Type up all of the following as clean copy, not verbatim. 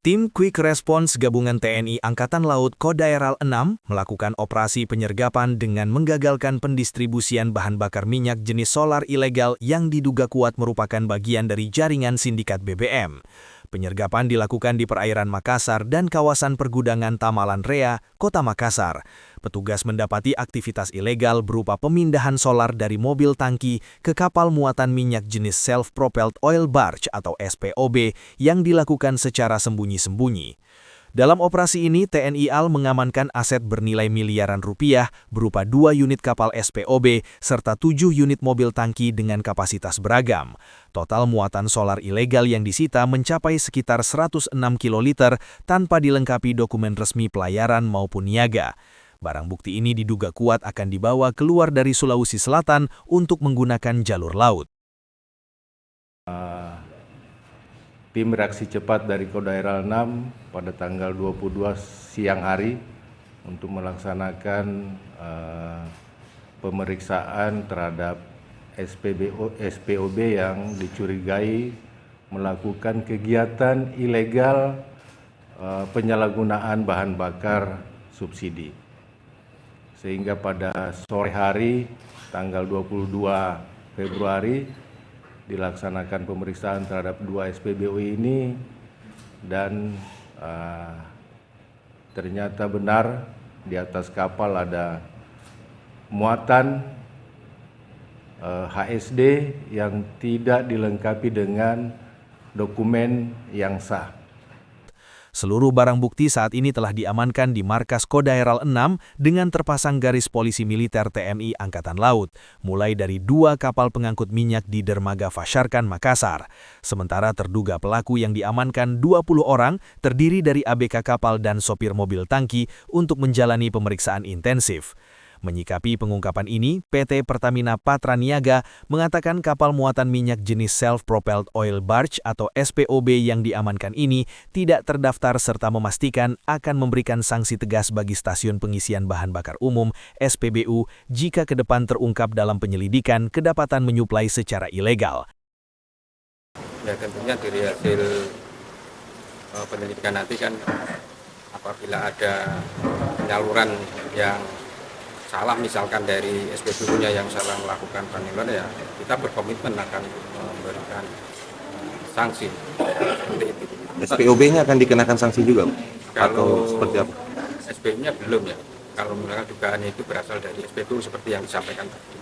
Tim Quick Response Gabungan TNI Angkatan Laut Kodaeral 6 melakukan operasi penyergapan dengan menggagalkan pendistribusian bahan bakar minyak jenis solar ilegal yang diduga kuat merupakan bagian dari jaringan sindikat BBM. Penyergapan dilakukan di perairan Makassar dan kawasan pergudangan Tamalan Rea, Kota Makassar. Petugas mendapati aktivitas ilegal berupa pemindahan solar dari mobil tangki ke kapal muatan minyak jenis Self-Propelled Oil Barge atau SPOB yang dilakukan secara sembunyi-sembunyi. Dalam operasi ini, TNI AL mengamankan aset bernilai miliaran rupiah berupa 2 unit kapal SPOB serta 7 unit mobil tangki dengan kapasitas beragam. Total muatan solar ilegal yang disita mencapai sekitar 106 kiloliter tanpa dilengkapi dokumen resmi pelayaran maupun niaga. Barang bukti ini diduga kuat akan dibawa keluar dari Sulawesi Selatan untuk menggunakan jalur laut. Tim reaksi cepat dari Kodaeral 6 pada tanggal 22 siang hari untuk melaksanakan pemeriksaan terhadap SPOB yang dicurigai melakukan kegiatan ilegal penyalahgunaan bahan bakar subsidi. Sehingga pada sore hari tanggal 22 Februari dilaksanakan pemeriksaan terhadap 2 SPBU ini dan ternyata benar di atas kapal ada muatan HSD yang tidak dilengkapi dengan dokumen yang sah. Seluruh barang bukti saat ini telah diamankan di markas Kodaeral 6 dengan terpasang garis polisi militer TNI Angkatan Laut, mulai dari 2 kapal pengangkut minyak di dermaga Fasharkan, Makassar. Sementara terduga pelaku yang diamankan 20 orang terdiri dari ABK kapal dan sopir mobil tangki untuk menjalani pemeriksaan intensif. Menyikapi pengungkapan ini, PT Pertamina Patra Niaga mengatakan kapal muatan minyak jenis Self-Propelled Oil Barge atau SPOB yang diamankan ini tidak terdaftar serta memastikan akan memberikan sanksi tegas bagi stasiun pengisian bahan bakar umum SPBU jika ke depan terungkap dalam penyelidikan kedapatan menyuplai secara ilegal. Ya tentunya dari hasil penyelidikan nanti kan apabila ada penyaluran yang salah misalkan dari SPBU-nya yang salah melakukan penyaluran, ya kita berkomitmen akan memberikan sanksi. SPOB-nya akan dikenakan sanksi juga, atau seperti apa? SPBU-nya belum ya. Kalau misalkan dugaannya itu berasal dari SPBU seperti yang disampaikan tadi.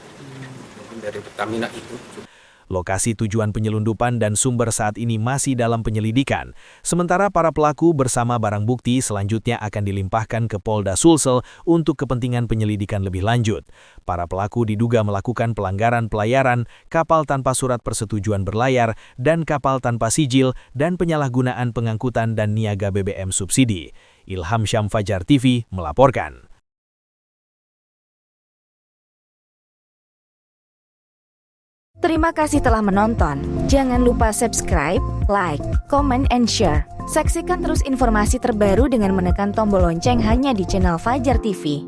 Mungkin dari Pertamina itu. Lokasi tujuan penyelundupan dan sumber saat ini masih dalam penyelidikan. Sementara para pelaku bersama barang bukti selanjutnya akan dilimpahkan ke Polda Sulsel untuk kepentingan penyelidikan lebih lanjut. Para pelaku diduga melakukan pelanggaran pelayaran, kapal tanpa surat persetujuan berlayar, dan kapal tanpa sijil, dan penyalahgunaan pengangkutan dan niaga BBM subsidi. Ilham Syam, Fajar TV, melaporkan. Terima kasih telah menonton. Jangan lupa subscribe, like, comment, and share. Saksikan terus informasi terbaru dengan menekan tombol lonceng hanya di channel Fajar TV.